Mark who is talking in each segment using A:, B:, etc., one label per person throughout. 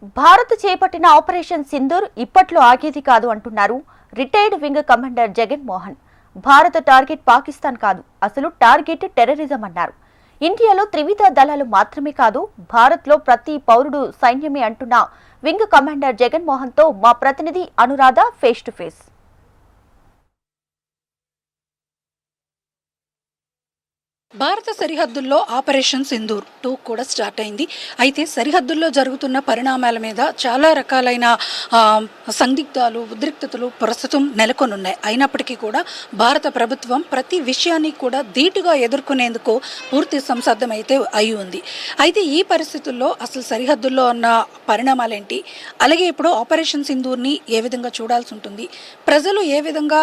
A: భారత్ చేపట్టిన ఆపరేషన్ సింధూర్ ఇప్పట్లో ఆగేది కాదు అంటున్నారు retired wing commander Jagan Mohan. భారత టార్గెట్ పాకిస్తాన్ కాదు, అసలు టార్గెట్ టెర్రరిజం అన్నారు. ఇండియాలో త్రివిధ దళాలు మాత్రమే కాదు, భారత్లో ప్రతి పౌరుడు సైన్యమే అంటున్న వింగ్ కమాండర్ జగన్ మోహన్ తో మా ప్రతినిధి అనురాధ ఫేస్ టు ఫేస్.
B: భారత సరిహద్దుల్లో ఆపరేషన్ సింధూర్ 2 కూడా స్టార్ట్ అయింది. అయితే సరిహద్దుల్లో జరుగుతున్న పరిణామాల మీద చాలా రకాలైన సందిగ్ధాలు, ఉద్రిక్తతలు ప్రస్తుతం నెలకొనున్నాయి. అయినప్పటికీ కూడా భారత ప్రభుత్వం ప్రతి విషయాన్ని కూడా ధీటుగా ఎదుర్కొనేందుకు పూర్తి సంసిద్ధమైతే అయి ఉంది. అయితే ఈ పరిస్థితుల్లో అసలు సరిహద్దుల్లో ఉన్న పరిణామాలేంటి, అలాగే ఇప్పుడు ఆపరేషన్ సింధూర్ని ఏ విధంగా చూడాల్సి ఉంటుంది, ప్రజలు ఏ విధంగా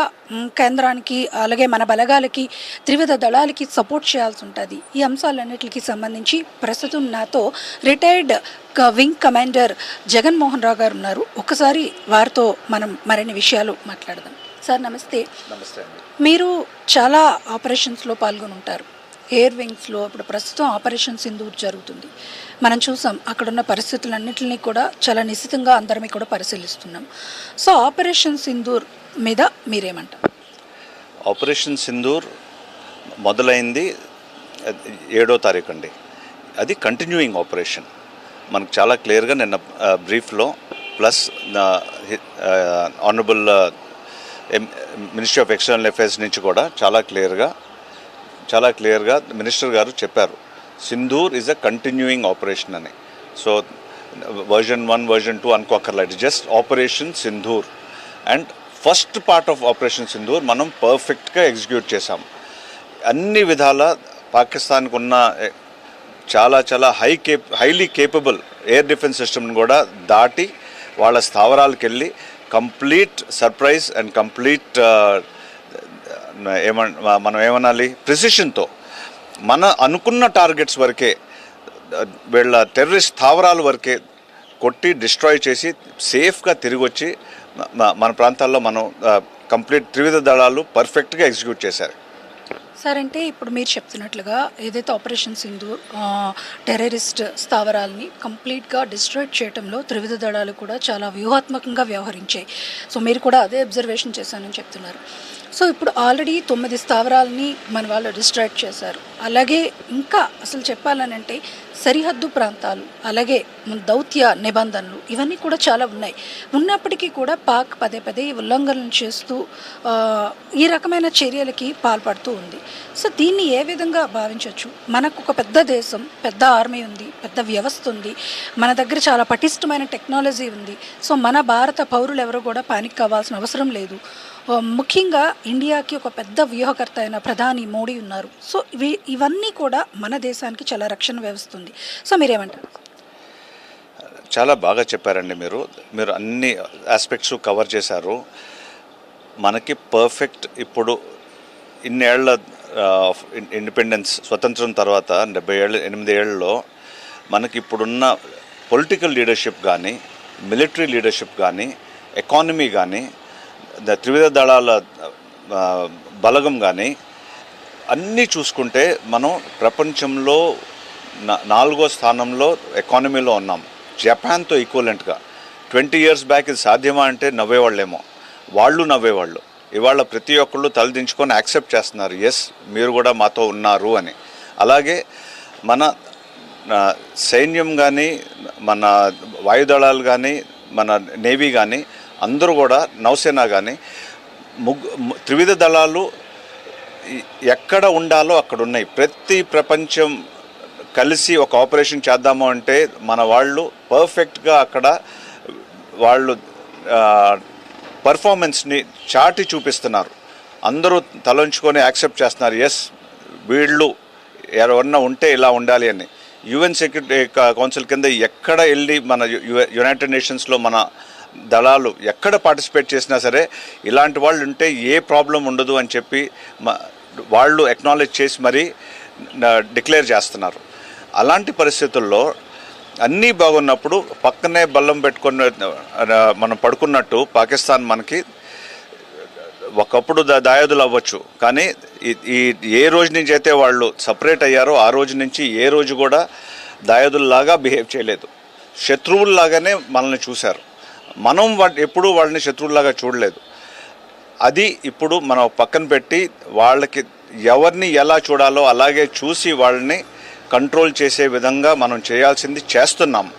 B: కేంద్రానికి అలాగే మన బలగాలకి త్రివిధ దళాలకి సపోర్ట్ చేయాల్సి ఉంటుంది, ఈ అంశాలన్నిటికి సంబంధించి ప్రస్తుతం నాతో retired wing commander Jagan Mohan Rao గారు ఉన్నారు. ఒకసారి వారితో మనం మరిన్ని విషయాలు మాట్లాడదాం. సార్ నమస్తే.
C: నమస్తే అండి.
B: మీరు చాలా ఆపరేషన్స్లో పాల్గొని ఉంటారు. ఎయిర్ వింగ్స్లో ఇప్పుడు ప్రస్తుతం ఆపరేషన్ సింధూర్ జరుగుతుంది. మనం చూసాం అక్కడున్న పరిస్థితులన్నింటినీ కూడా చాలా నిశితంగా అందరమీ కూడా పరిశీలిస్తున్నాం. సో ఆపరేషన్ సింధూర్ మీద మీరేమంటారు?
C: ఆపరేషన్ సింధూర్ మొదలైంది 7వ తారీఖు అండి. అది కంటిన్యూయింగ్ ఆపరేషన్. మనకు చాలా క్లియర్గా నిన్న బ్రీఫ్లో plus honourable ministry of external affairs నుంచి కూడా చాలా క్లియర్గా మినిస్టర్ గారు చెప్పారు, Sindoor is a continuing operation అని. సో వర్జన్ 1 వర్జన్ 2 అనుకోకర్లేదు, just operation Sindoor. And first part of operation Sindoor మనం పర్ఫెక్ట్గా ఎగ్జిక్యూట్ చేశాం. అన్ని విధాల పాకిస్తాన్కు ఉన్న చాలా హైలీ కేపబుల్ ఎయిర్ డిఫెన్స్ సిస్టమ్ని కూడా దాటి వాళ్ళ స్థావరాలకు వెళ్ళి కంప్లీట్ సర్ప్రైజ్ అండ్ కంప్లీట్ మనం ఏమనాలి ప్రిసిషన్తో మన అనుకున్న టార్గెట్స్ వరకే, వీళ్ళ టెర్రరిస్ట్ స్థావరాల వరకే కొట్టి డిస్ట్రాయ్ చేసి సేఫ్గా తిరిగి వచ్చి మన ప్రాంతాల్లో మనం కంప్లీట్ త్రివిధ దళాలు పర్ఫెక్ట్గా ఎగ్జిక్యూట్ చేశారు.
B: సార్ అంటే ఇప్పుడు మీరు చెప్తున్నట్లుగా ఏదైతే ఆపరేషన్ సింధూర్ టెర్రరిస్ట్ స్థావరాలని కంప్లీట్గా డిస్ట్రాయ్ చేయడంలో త్రివిధ దళాలు కూడా చాలా వ్యూహాత్మకంగా వ్యవహరించాయి. సో మీరు కూడా అదే అబ్జర్వేషన్ చేశానని చెప్తున్నారు. సో ఇప్పుడు ఆల్రెడీ 9 స్థావరాలని మన వాళ్ళు డిస్ట్రాయ్ చేశారు. అలాగే ఇంకా అసలు చెప్పాలనంటే సరిహద్దు ప్రాంతాలు, అలాగే దౌత్య నిబంధనలు ఇవన్నీ కూడా చాలా ఉన్నాయి. ఉన్నప్పటికీ కూడా పాక్ పదే ఉల్లంఘనలు చేస్తూ ఈ రకమైన చర్యలకి పాల్పడుతూ ఉంది. సో దీన్ని ఏ విధంగా భావించవచ్చు? మనకు ఒక పెద్ద దేశం, పెద్ద ఆర్మీ ఉంది, పెద్ద వ్యవస్థ ఉంది, మన దగ్గర చాలా పటిష్టమైన టెక్నాలజీ ఉంది. సో మన భారత పౌరులు ఎవరు కూడా పానిక్ అవ్వాల్సిన అవసరం లేదు. ముఖ్యంగా ఇండియాకి ఒక పెద్ద వ్యూహకర్త అయిన ప్రధాని మోడీ ఉన్నారు. సో ఇవన్నీ కూడా మన దేశానికి చాలా రక్షణ వ్యవస్థ ఉంది. సో మీరేమంటారు?
C: చాలా బాగా చెప్పారండి. మీరు అన్ని ఆస్పెక్ట్స్ కవర్ చేశారు. మనకి పర్ఫెక్ట్ ఇప్పుడు ఇన్నేళ్ల ఇండిపెండెన్స్ స్వతంత్రం తర్వాత 8 ఏళ్ళలో మనకి ఇప్పుడున్న పొలిటికల్ లీడర్షిప్ కానీ, మిలిటరీ లీడర్షిప్ కానీ, ఎకానమీ కానీ, త్రివిధ దళాల బలగం కానీ అన్నీ చూసుకుంటే మనం ప్రపంచంలో 4వ స్థానంలో ఎకానమీలో ఉన్నాం, జపాన్తో ఈక్వలెంట్గా. 20 years బ్యాక్ ఇది సాధ్యమా అంటే నవ్వేవాళ్ళేమో, వాళ్ళు నవ్వేవాళ్ళు. ఇవాళ ప్రతి ఒక్కళ్ళు తలదించుకొని యాక్సెప్ట్ చేస్తున్నారు, ఎస్ మీరు కూడా మాతో ఉన్నారు అని. అలాగే మన సైన్యం కానీ, మన వాయుదళాలు కానీ, మన నేవీ కానీ అందరూ కూడా, నౌసేన కానీ త్రివిధ దళాలు ఎక్కడ ఉండాలో అక్కడ ఉన్నాయి. ప్రతి ప్రపంచం కలిసి ఒక ఆపరేషన్ చేద్దాము అంటే మన వాళ్ళు పర్ఫెక్ట్గా అక్కడ వాళ్ళు పర్ఫార్మెన్స్ని చాటి చూపిస్తున్నారు. అందరూ తలంచుకొని యాక్సెప్ట్ చేస్తున్నారు, ఎస్ వీళ్ళు ఎవరన్నా ఉంటే ఇలా ఉండాలి అని. యుఎన్ సెక్యూరిటీ కౌన్సిల్ కింద ఎక్కడ వెళ్ళి మన యునైటెడ్ నేషన్స్లో మన దళాలు ఎక్కడ పార్టిసిపేట్ చేసినా సరే ఇలాంటి వాళ్ళు ఉంటే ఏ ప్రాబ్లం ఉండదు అని చెప్పి వాళ్ళు ఎక్నాలెడ్జ్ చేసి మరీ డిక్లేర్ చేస్తున్నారు. అలాంటి పరిస్థితుల్లో అన్నీ బాగున్నప్పుడు పక్కనే బల్లం పెట్టుకొని మనం పడుకున్నట్టు పాకిస్తాన్ మనకి ఒకప్పుడు దాయాదులు అవ్వచ్చు, కానీ ఏ రోజు నుంచి అయితే వాళ్ళు సపరేట్ అయ్యారో ఆ రోజు నుంచి ఏ రోజు కూడా దాయాదుల్లాగా బిహేవ్ చేయలేదు. శత్రువుల్లాగానే మనల్ని చూశారు. మనం ఎప్పుడూ వాళ్ళని శత్రువుల్లాగా చూడలేదు. అది ఇప్పుడు మనం పక్కన పెట్టి వాళ్ళకి ఎవరిని ఎలా చూడాలో అలాగే చూసి వాళ్ళని కంట్రోల్ చేసే విధంగా మనం చేయాల్సింది చేస్తున్నాము.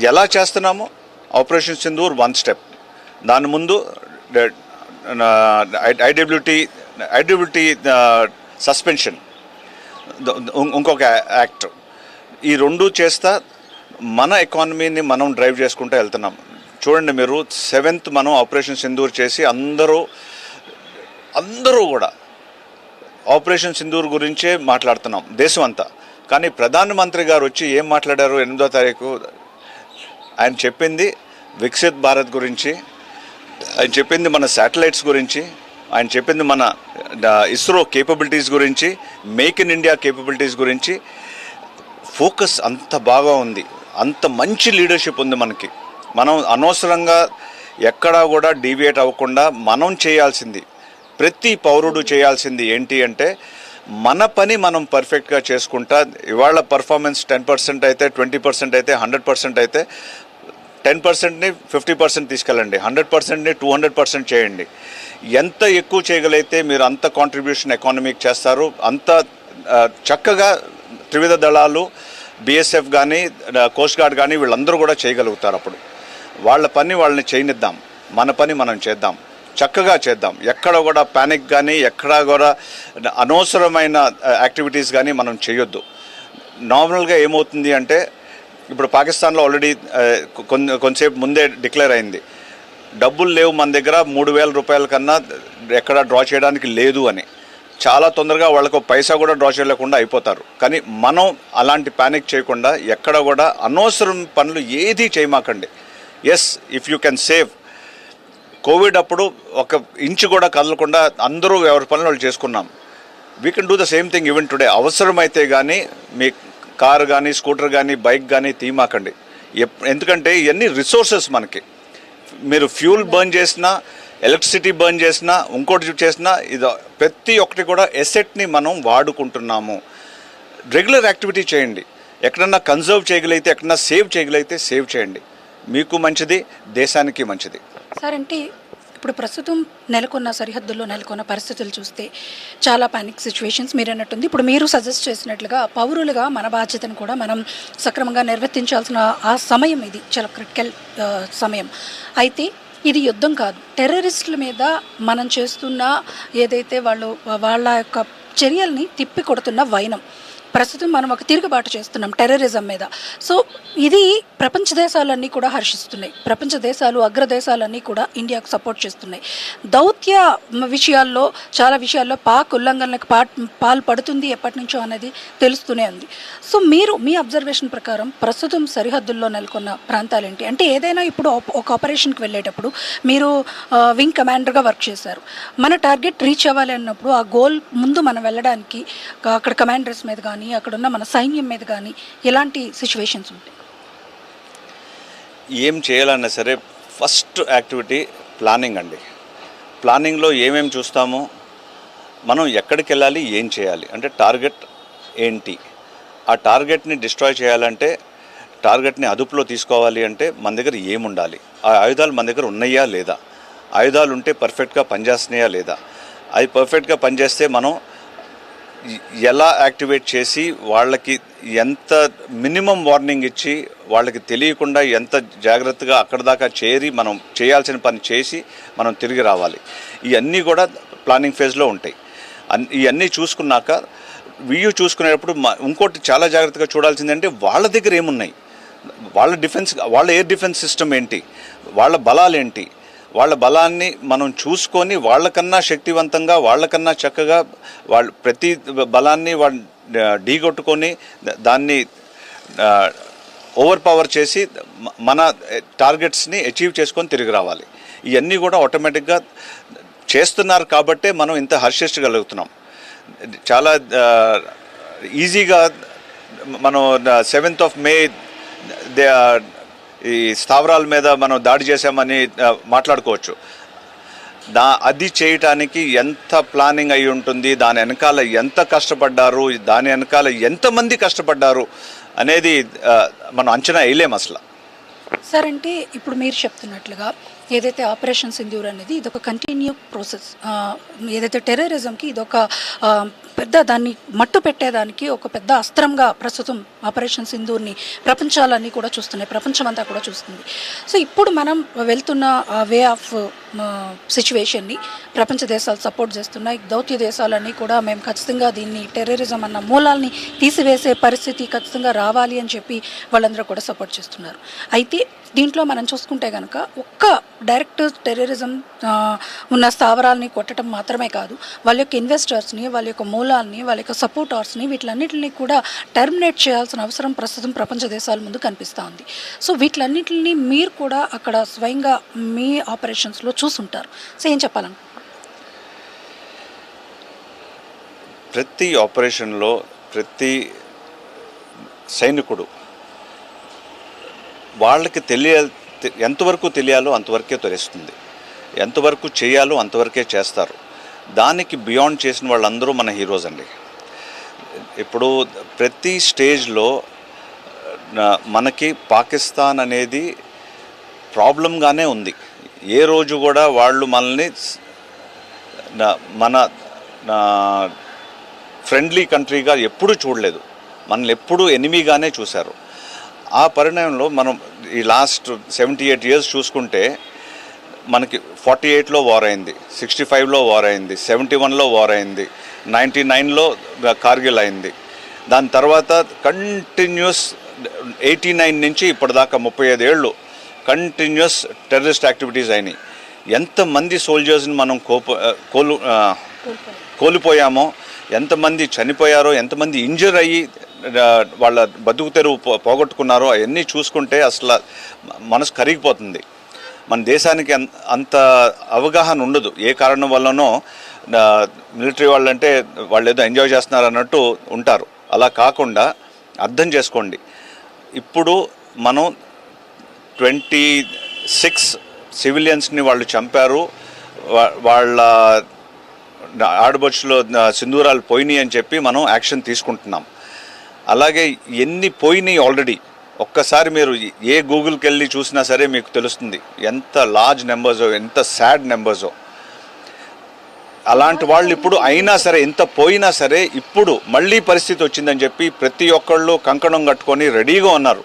C: ఎలా చేస్తున్నామో ఆపరేషన్ సింధూర్ 1 స్టెప్. దాని ముందు ఐడబ్ల్యూటీ సస్పెన్షన్, ఇంకొక యాక్ట్, ఈ రెండు చేస్తా మన ఎకానమీని మనం డ్రైవ్ చేసుకుంటూ వెళ్తున్నాం. చూడండి మీరు, 7th మనం ఆపరేషన్ సింధూర్ చేసి అందరూ కూడా ఆపరేషన్ సింధూర్ గురించే మాట్లాడుతున్నాం దేశం అంతా. కానీ ప్రధానమంత్రి గారు వచ్చి ఏం మాట్లాడారు 8వ తారీఖు? ఆయన చెప్పింది వికసిత్ భారత్ గురించి, ఆయన చెప్పింది మన శాటిలైట్స్ గురించి, ఆయన చెప్పింది మన ఇస్రో కేపబిలిటీస్ గురించి, మేక్ ఇన్ ఇండియా కేపబిలిటీస్ గురించి. ఫోకస్ అంత బాగా ఉంది, అంత మంచి లీడర్షిప్ ఉంది మనకి. మనం అనవసరంగా ఎక్కడా కూడా డీవియేట్ అవ్వకుండా మనం చేయాల్సింది, ప్రతి పౌరుడు చేయాల్సింది ఏంటి అంటే మన పని మనం పర్ఫెక్ట్గా చేసుకుంటా. ఇవాళ పర్ఫార్మెన్స్ 10% అయితే, 20% అయితే, 100% అయితే 10%ని 50% తీసుకెళ్ళండి, 100%ని 200% చేయండి. ఎంత ఎక్కువ చేయగలిగితే మీరు అంత కాంట్రిబ్యూషన్ ఎకానమీకి చేస్తారు. అంత చక్కగా త్రివిధ దళాలు, బిఎస్ఎఫ్ కానీ, కోస్ట్ గార్డ్ కానీ వీళ్ళందరూ కూడా చేయగలుగుతారు. అప్పుడు వాళ్ళ పని వాళ్ళని చేయనిద్దాం, మన పని మనం చేద్దాం, చక్కగా చేద్దాం. ఎక్కడ కూడా ప్యానిక్ కానీ, ఎక్కడ కూడా అనవసరమైన యాక్టివిటీస్ కానీ మనం చేయొద్దు. నార్మల్గా ఏమవుతుంది అంటే, ఇప్పుడు పాకిస్తాన్లో ఆల్రెడీ కొంతసేపు ముందే డిక్లేర్ అయింది, డబ్బులు లేవు మన దగ్గర, 3,000 రూపాయల కన్నా ఎక్కడ డ్రా చేయడానికి లేదు అని. చాలా తొందరగా వాళ్ళకు పైసా కూడా డ్రా చేయలేకుండా అయిపోతారు. కానీ మనం అలాంటి ప్యానిక్ చేయకుండా ఎక్కడ కూడా అనవసరం పనులు ఏది చేయమాకండి. Yes, if you can save. Covid అప్పుడు 1 ఇంచు కూడా కదలకుండా అందరూ ఎవరి పనులు వాళ్ళు చేసుకున్నాం. We can do the same thing even today. అవసరమైతే కానీ మీ కారు కానీ, స్కూటర్ కానీ, బైక్ కానీ తీమాకండి. ఎందుకంటే ఇవన్నీ రిసోర్సెస్ మనకి. మీరు ఫ్యూల్ బర్న్ చేసినా, ఎలక్ట్రిసిటీ బర్న్ చేసినా, ఇంకోటి చేసినా, ఇది ప్రతి ఒక్కటి కూడా ఎసెట్ని మనం వాడుకుంటున్నాము. రెగ్యులర్ యాక్టివిటీ చేయండి. ఎక్కడన్నా కన్జర్వ్ చేయగలిగితే, ఎక్కడన్నా సేవ్ చేయగలిగితే సేవ్ చేయండి. మీకు మంచిది, దేశానికి మంచిది.
B: సార్, అంటే ఇప్పుడు ప్రస్తుతం నెలకొన్న సరిహద్దుల్లో నెలకొన్న పరిస్థితులు చూస్తే చాలా పానిక్ సిచ్యువేషన్స్ మీరు అన్నట్టుంది. ఇప్పుడు మీరు సజెస్ట్ చేసినట్లుగా పౌరులుగా మన బాధ్యతను కూడా మనం సక్రమంగా నిర్వర్తించాల్సిన ఆ సమయం ఇది చాలా క్రిటికల్ సమయం. అయితే ఇది యుద్ధం కాదు, టెర్రరిస్టుల మీద మనం చేస్తున్న ఏదైతే వాళ్ళ యొక్క చర్యల్ని తిప్పి కొడుతున్న వైనం. ప్రస్తుతం మనం ఒక తిరుగుబాటు చేస్తున్నాం టెర్రరిజం మీద. సో ఇది ప్రపంచ దేశాలన్నీ కూడా హర్షిస్తున్నాయి. ప్రపంచ దేశాలు, అగ్రదేశాలన్నీ కూడా ఇండియాకు సపోర్ట్ చేస్తున్నాయి. దౌత్య విషయాల్లో, చాలా విషయాల్లో పాక్ ఉల్లంఘనలకు పాల్పడుతుంది ఎప్పటి నుంచో అనేది తెలుస్తూనే ఉంది. సో మీరు మీ అబ్జర్వేషన్ ప్రకారం ప్రస్తుతం సరిహద్దుల్లో నెలకొన్న ప్రాంతాలు ఏంటి? అంటే ఏదైనా ఇప్పుడు ఒక ఆపరేషన్కి వెళ్ళేటప్పుడు మీరు వింగ్ కమాండర్గా వర్క్ చేశారు. మన టార్గెట్ రీచ్ అవ్వాలి అన్నప్పుడు ఆ గోల్ ముందు మనం వెళ్ళడానికి అక్కడ కమాండర్స్ మీద కానీ, అక్కడున్న మన సైన్యం మీద కానీ ఎలాంటి సిచ్యువేషన్స్ ఉంటాయి?
C: ఏం చేయాలన్నా సరే ఫస్ట్ యాక్టివిటీ ప్లానింగ్ అండి. ప్లానింగ్లో ఏమేమి చూస్తామో, మనం ఎక్కడికి వెళ్ళాలి, ఏం చేయాలి అంటే టార్గెట్ ఏంటి, ఆ టార్గెట్ని డిస్ట్రాయ్ చేయాలంటే, టార్గెట్ని అదుపులో తీసుకోవాలి అంటే మన దగ్గర ఏముండాలి, ఆ ఆయుధాలు మన దగ్గర ఉన్నాయా లేదా, ఆయుధాలు ఉంటే పర్ఫెక్ట్గా పనిచేస్తున్నాయా లేదా, అది పర్ఫెక్ట్గా పనిచేస్తే మనం ఎలా యాక్టివేట్ చేసి వాళ్ళకి ఎంత మినిమం వార్నింగ్ ఇచ్చి వాళ్ళకి తెలియకుండా ఎంత జాగ్రత్తగా అక్కడ దాకా చేరి మనం చేయాల్సిన పని చేసి మనం తిరిగి రావాలి. ఇవన్నీ కూడా ప్లానింగ్ ఫేజ్లో ఉంటాయి. ఇవన్నీ చూసుకున్నాక వీయూ చూసుకునేటప్పుడు ఇంకోటి చాలా జాగ్రత్తగా చూడాల్సిందంటే వాళ్ళ దగ్గర ఏమున్నాయి, వాళ్ళ ఎయిర్ డిఫెన్స్ సిస్టమ్ ఏంటి, వాళ్ళ బలాలు ఏంటి, వాళ్ళ బలాన్ని మనం చూసుకొని వాళ్ళకన్నా శక్తివంతంగా, వాళ్ళకన్నా చక్కగా వాళ్ళు ప్రతి బలాన్ని వాళ్ళు ఢీగొట్టుకొని దాన్ని ఓవర్ పవర్ చేసి మన టార్గెట్స్ని అచీవ్ చేసుకొని తిరిగి రావాలి. ఇవన్నీ కూడా ఆటోమేటిక్గా చేస్తున్నారు కాబట్టే మనం ఇంత హర్షించగలుగుతున్నాం. చాలా ఈజీగా మనం 7th of May ఈ స్థావరాల మీద మనం దాడి చేశామని మాట్లాడుకోవచ్చు. అది చేయటానికి ఎంత ప్లానింగ్ అయి ఉంటుంది, దాని వెనకాల ఎంత కష్టపడ్డారు, దాని వెనకాల ఎంతమంది కష్టపడ్డారు అనేది మనం అంచనా వేయలేము అసలు.
B: సార్ అంటే ఇప్పుడు మీరు చెప్తున్నట్లుగా ఏదైతే ఆపరేషన్ సింధూర్ అనేది ఇదొక కంటిన్యూ ప్రాసెస్, ఏదైతే టెర్రరిజంకి ఇదొక పెద్ద దాన్ని మట్టు పెట్టేదానికి ఒక పెద్ద అస్త్రంగా ప్రస్తుతం ఆపరేషన్ సింధూర్ని ప్రపంచాలన్నీ కూడా చూస్తున్నాయి, ప్రపంచం అంతా కూడా చూస్తుంది. సో ఇప్పుడు మనం వెళ్తున్న వే ఆఫ్ సిచ్యువేషన్ని ప్రపంచ దేశాలు సపోర్ట్ చేస్తున్నాయి. దౌత్య దేశాలన్నీ కూడా మేము ఖచ్చితంగా దీన్ని టెర్రరిజం అన్న మూలాల్ని తీసివేసే పరిస్థితి ఖచ్చితంగా రావాలి అని చెప్పి వాళ్ళందరూ కూడా సపోర్ట్ చేస్తున్నారు. అయితే దీంట్లో మనం చూసుకుంటే కనుక ఒక్క డైరెక్ట్ టెర్రరిజం ఉన్న స్థావరాలని కొట్టడం మాత్రమే కాదు, వాళ్ళ యొక్క ఇన్వెస్టర్స్ని, వాళ్ళ యొక్క మూలాల్ని, వాళ్ళ యొక్క సపోర్టర్స్ని వీటిలన్నింటినీ కూడా టర్మినేట్ చేయాల్సిన అవసరం ప్రస్తుతం ప్రపంచ దేశాల ముందు కనిపిస్తూ ఉంది. సో వీటిలన్నింటినీ మీరు కూడా అక్కడ స్వయంగా మీ ఆపరేషన్స్లో చూసుంటారు. సో ఏం చెప్పాలను?
C: ప్రతి ఆపరేషన్లో ప్రతి సైనికుడు వాళ్ళకి ఎంతవరకు తెలియాలో అంతవరకే తెలుస్తుంది, ఎంతవరకు చేయాలో అంతవరకే చేస్తారు. దానికి బియాండ్ చేసిన వాళ్ళందరూ మన హీరోస్ అండి. ఇప్పుడు ప్రతి స్టేజ్లో మనకి పాకిస్తాన్ అనేది ప్రాబ్లంగానే ఉంది. ఏ రోజు కూడా వాళ్ళు మనల్ని మన ఫ్రెండ్లీ కంట్రీగా ఎప్పుడూ చూడలేదు, మనల్ని ఎప్పుడూ ఎనిమీగానే చూశారు. ఆ పరిణామంలో మనం ఈ లాస్ట్ 78 years చూసుకుంటే మనకి 48లో వార్ అయింది, 65లో వార్ అయింది, 71లో వార్ అయింది, 99లో కార్గిల్ అయింది. దాని తర్వాత కంటిన్యూస్ 89 నుంచి ఇప్పటిదాకా 35 ఏళ్ళు కంటిన్యూస్ టెర్రరిస్ట్ యాక్టివిటీస్ అయినాయి. ఎంతమంది సోల్జర్స్ని మనం కోల్పోయామో, ఎంతమంది చనిపోయారో, ఎంతమంది ఇంజర్ అయ్యి వాళ్ళ బతుకు తెరువు పోగొట్టుకున్నారో అవన్నీ చూసుకుంటే అసలు మనసు కరిగిపోతుంది. మన దేశానికి అంత అవగాహన ఉండదు. ఏ కారణం వల్లనో మిలిటరీ వాళ్ళంటే వాళ్ళు ఏదో ఎంజాయ్ చేస్తున్నారు అన్నట్టు ఉంటారు. అలా కాకుండా అర్థం చేసుకోండి, ఇప్పుడు మనం 26 సివిలియన్స్ని వాళ్ళు చంపారు, వాళ్ళ ఆడబడుచులో సింధూరాలు పోయినాయి అని చెప్పి మనం యాక్షన్ తీసుకుంటున్నాం. అలాగే ఎన్ని పోయినాయి ఆల్రెడీ ఒక్కసారి మీరు ఏ గూగుల్కి వెళ్ళి చూసినా సరే మీకు తెలుస్తుంది ఎంత లార్జ్ నెంబర్సో, ఎంత సాడ్ నెంబర్సో. అలాంటి వాళ్ళు ఇప్పుడు అయినా సరే, ఎంత పోయినా సరే ఇప్పుడు మళ్ళీ పరిస్థితి వచ్చిందని చెప్పి ప్రతి ఒక్కళ్ళు కంకణం కట్టుకొని రెడీగా ఉన్నారు.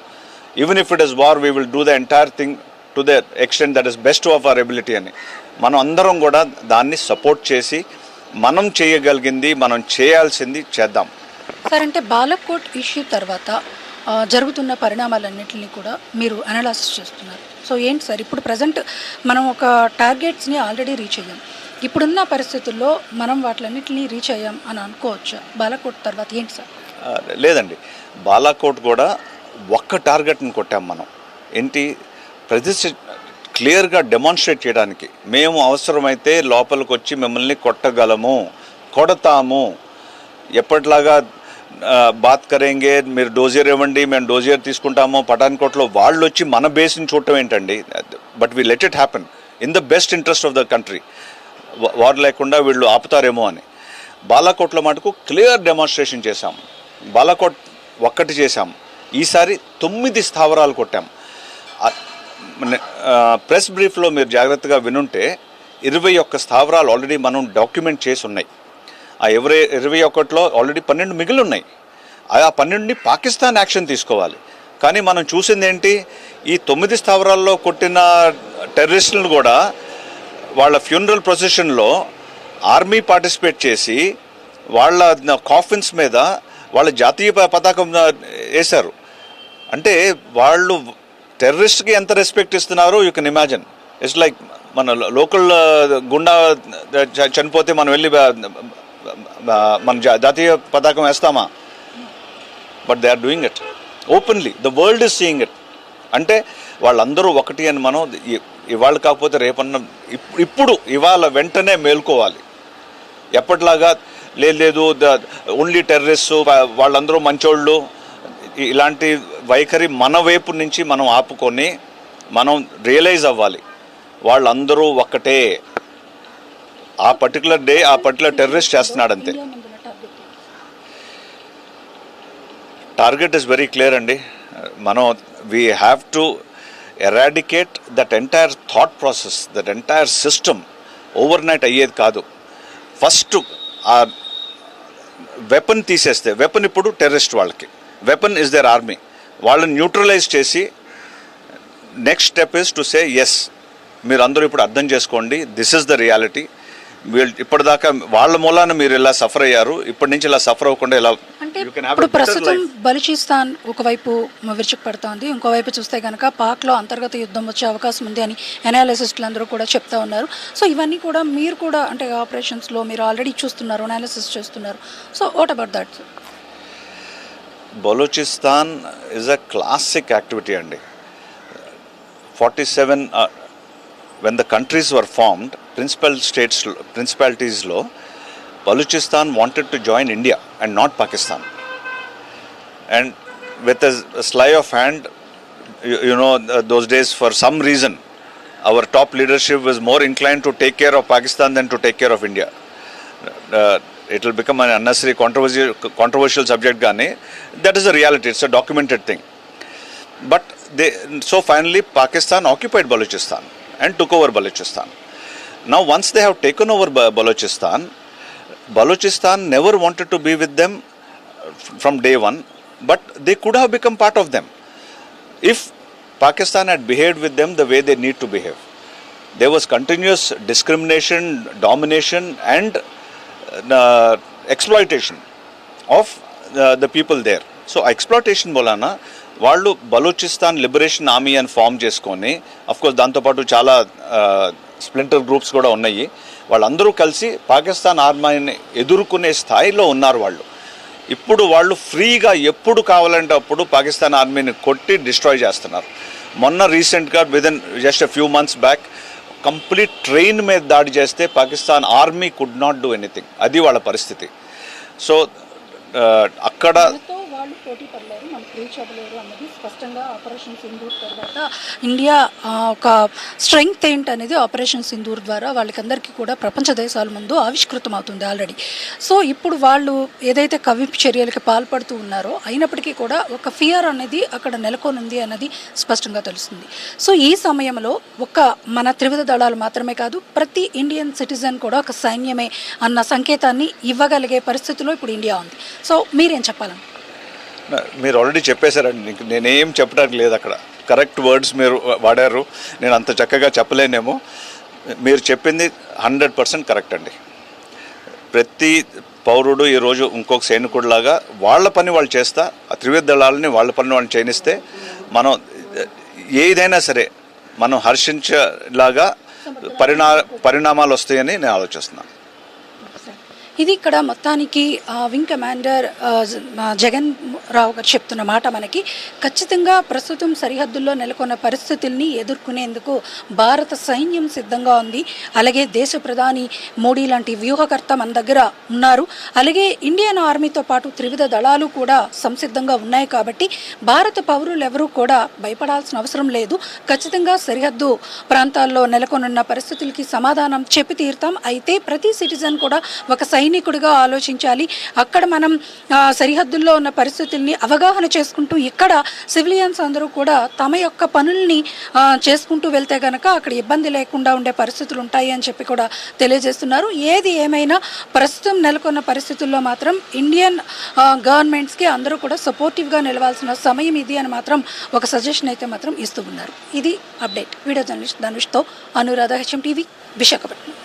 C: Even if it is war we will do the entire thing to the extent that is best of our ability అని మనం అందరం కూడా దాన్ని సపోర్ట్ చేసి మనం చేయగలిగింది, మనం చేయాల్సింది చేద్దాం.
B: సార్ అంటే బాలకోట్ ఇష్యూ తర్వాత జరుగుతున్న పరిణామాలన్నింటినీ కూడా మీరు అనాలిసిస్ చేస్తున్నారు. సో ఏంటి సార్ ఇప్పుడు ప్రజెంట్ మనం ఒక టార్గెట్స్ని ఆల్రెడీ రీచ్ అయ్యాం, ఇప్పుడున్న పరిస్థితుల్లో మనం వాటిలన్నింటినీ రీచ్ అయ్యాం అని అనుకోవచ్చా? బాలకోట్ తర్వాత ఏంటి సార్?
C: లేదండి, బాలాకోట్ కూడా ఒక్క టార్గెట్ని కొట్టాం మనం. ఏంటి క్లియర్గా డెమాన్స్ట్రేట్ చేయడానికి, మేము అవసరమైతే లోపలికి వచ్చి మిమ్మల్ని కొట్టగలము, కొడతాము, ఎప్పటిలాగా బాత్ కరేంగే, మీరు డోజియర్ ఇవ్వండి మేము డోజియర్ తీసుకుంటాము. పఠాన్కోట్లో వాళ్ళు వచ్చి మన బేస్ని చూడటం ఏంటండి? But we let it happen in the best interest of the country. War లేకుండా వీళ్ళు ఆపుతారేమో అని. బాలాకోట్లో మటుకు క్లియర్ డెమాన్స్ట్రేషన్ చేశాం. బాలాకోట్ ఒక్కటి చేశాం, ఈసారి 9 స్థావరాలు కొట్టాం. ప్రెస్ బ్రీఫ్లో మీరు జాగ్రత్తగా వినుంటే 21 స్థావరాలు ఆల్రెడీ మనం డాక్యుమెంట్ చేసి ఉన్నాయి. ఆ 21లో ఆల్రెడీ 12 మిగిలి ఉన్నాయి. ఆ 12ని పాకిస్తాన్ యాక్షన్ తీసుకోవాలి. కానీ మనం చూసింది ఏంటి, ఈ 9 స్థావరాల్లో కొట్టిన టెర్రరిస్టులను కూడా వాళ్ళ ఫ్యూనరల్ ప్రొసెషన్లో ఆర్మీ పార్టిసిపేట్ చేసి వాళ్ళ కాఫిన్స్ మీద వాళ్ళ జాతీయ పతాకం వేశారు. అంటే వాళ్ళు టెర్రరిస్ట్కి ఎంత రెస్పెక్ట్ ఇస్తున్నారో you can imagine. It's like మన లోకల్ గుండా చనిపోతే మనం వెళ్ళి మన జాతీయ పతాకం వేస్తామా? But they are doing it ఓపెన్లీ, the world is seeing it. అంటే వాళ్ళందరూ ఒకటి అని మనం ఇవాళ కాకపోతే రేపన్న ఇవాళ వెంటనే మేల్కోవాలి. ఎప్పటిలాగా లేదు ఓన్లీ టెర్రరిస్ట్ వాళ్ళందరూ మంచోళ్ళు ఇలాంటి వైఖరి మన వైపు నుంచి మనం ఆపుకొని మనం రియలైజ్ అవ్వాలి, వాళ్ళందరూ ఒక్కటే. ఆ పర్టికులర్ డే ఆ పర్టికులర్ టెర్రరిస్ట్ చేస్తున్నాడంతే. టార్గెట్ ఇస్ వెరీ క్లియర్ అండి. మనం we have to eradicate that entire thought process, that entire system. Overnight అయ్యేది కాదు. ఫస్ట్ ఆ వెపన్ తీసేస్తే, వెపన్ ఇప్పుడు టెర్రరిస్ట్ వాళ్ళకి, వెపన్ ఇస్ దేర్ ఆర్మీ, వాళ్ళని న్యూట్రలైజ్ చేసి next step is to say yes, మీరు అందరూ ఇప్పుడు అర్థం చేసుకోండి, దిస్ ఇస్ ద రియాలిటీ. వీళ్ళు ఇప్పటిదాకా వాళ్ళ మూలాన మీరు ఇలా సఫర్ అయ్యారు, ఇప్పటి నుంచి ఇలా సఫర్ అవ్వకుండా ఇలా
B: అంటే ఇప్పుడు ప్రస్తుతం బలూచిస్తాన్ ఒకవైపు విరుచుకుపడుతోంది, ఇంకోవైపు చూస్తే కనుక పాక్లో అంతర్గత యుద్ధం వచ్చే అవకాశం ఉంది అని అనాలిసిస్టులు అందరూ కూడా చెప్తా ఉన్నారు. సో ఇవన్నీ కూడా మీరు కూడా అంటే ఆపరేషన్స్లో మీరు ఆల్రెడీ చూస్తున్నారు, అనాలిసిస్ చేస్తున్నారు. So what about that?
C: Balochistan is a classic activity అండి. 47 when the countries were formed, principalities law, Balochistan wanted to join India and not Pakistan. And with a sleight of hand, you know, those days for some reason, our top leadership was more inclined to take care of Pakistan than to take care of India. It will become an unnecessary controversial subject gane. That is a reality, it's a documented thing. But so finally Pakistan occupied Balochistan and took over Balochistan. Now once they have taken over Balochistan never wanted to be with them from day one, but they could have become part of them if Pakistan had behaved with them the way they need to behave. There was continuous discrimination, domination and exploitation of the people there. So exploitation bolana వాళ్ళు Balochistan liberation army అని form చేసుకొని, of course దాంతోపాటు చాలా splinter groups కూడా ఉన్నాయి, వాళ్ళందరూ కలిసి పాకిస్తాన్ ఆర్మీని ఎదుర్కొనే స్థాయిలో ఉన్నారు వాళ్ళు. ఇప్పుడు వాళ్ళు ఫ్రీగా ఎప్పుడు కావాలంటే అప్పుడు పాకిస్తాన్ ఆర్మీని కొట్టి డిస్ట్రాయ్ చేస్తున్నారు. మొన్న రీసెంట్గా within just few months back complete train మీద దాడి చేస్తే Pakistan army could not do anything. అది వాళ్ళ పరిస్థితి. సో అక్కడ
B: వాళ్ళు పోటీ పడలేరు, మనకు రీచ్ అవ్వలేరు అన్నది స్పష్టంగా ఆపరేషన్ సింధూర్ తర్వాత ఇండియా ఒక స్ట్రెంగ్త్ ఏంటనేది ఆపరేషన్ సింధూర్ ద్వారా వాళ్ళకందరికీ కూడా ప్రపంచ దేశాల ముందు ఆవిష్కృతం అవుతుంది ఆల్రెడీ. సో ఇప్పుడు వాళ్ళు ఏదైతే కవింపు చర్యలకు పాల్పడుతూ ఉన్నారో అయినప్పటికీ కూడా ఒక ఫియర్ అనేది అక్కడ నెలకొనుంది అన్నది స్పష్టంగా తెలుస్తుంది. సో ఈ సమయంలో ఒక మన త్రివిధ దళాలు మాత్రమే కాదు, ప్రతి ఇండియన్ సిటిజన్ కూడా ఒక సైన్యమే అన్న సంకేతాన్ని ఇవ్వగలిగే పరిస్థితిలో ఇప్పుడు ఇండియా ఉంది. సో మీరేం చెప్పాలని?
C: మీరు ఆల్రెడీ చెప్పేశారండి, నేనేం చెప్పడానికి లేదు. అక్కడ కరెక్ట్ వర్డ్స్ మీరు వాడారు, నేను అంత చక్కగా చెప్పలేనేమో. మీరు చెప్పింది 100% కరెక్ట్ అండి. ప్రతి పౌరుడు ఈరోజు ఇంకొక సైనికుడిలాగా వాళ్ళ పని వాళ్ళు చేస్తా, ఆ త్రివిధ దళాలని వాళ్ళ పని వాళ్ళు చేయనిస్తే మనం ఏదైనా సరే మనం హర్షించేలాగా పరిణామాలు వస్తాయని నేను ఆలోచిస్తున్నాను.
B: ఇది ఇక్కడ మొత్తానికి వింగ్ కమాండర్ జగన్ రావు గారు చెప్తున్న మాట. మనకి ఖచ్చితంగా ప్రస్తుతం సరిహద్దుల్లో నెలకొన్న పరిస్థితుల్ని ఎదుర్కొనేందుకు భారత సైన్యం సిద్ధంగా ఉంది. అలాగే దేశ ప్రధాని మోడీ లాంటి వ్యూహకర్త మన దగ్గర ఉన్నారు. అలాగే ఇండియన్ ఆర్మీతో పాటు త్రివిధ దళాలు కూడా సంసిద్ధంగా ఉన్నాయి. కాబట్టి భారత పౌరులు ఎవరూ కూడా భయపడాల్సిన అవసరం లేదు. ఖచ్చితంగా సరిహద్దు ప్రాంతాల్లో నెలకొనున్న పరిస్థితులకి సమాధానం చెప్పి తీరుతాం. అయితే ప్రతి సిటిజన్ కూడా ఒక సైనికుడిగా ఆలోచించాలి. అక్కడ మనం సరిహద్దుల్లో ఉన్న పరిస్థితుల్ని అవగాహన చేసుకుంటూ ఇక్కడ సివిలియన్స్ అందరూ కూడా తమ యొక్క పనుల్ని చేసుకుంటూ వెళ్తే కనుక అక్కడ ఇబ్బంది లేకుండా ఉండే పరిస్థితులు ఉంటాయి అని చెప్పి కూడా తెలియజేస్తున్నారు. ఏది ఏమైనా ప్రస్తుతం నెలకొన్న పరిస్థితుల్లో మాత్రం ఇండియన్ గవర్నమెంట్స్కి అందరూ కూడా సపోర్టివ్గా నిలవాల్సిన సమయం ఇది అని మాత్రం ఒక సజెషన్ అయితే మాత్రం ఇస్తూ ఉన్నారు. ఇది అప్డేట్. వీడియో జర్నలిస్ట్ ధనుష్తో అనురాధ, HM TV, విశాఖపట్నం.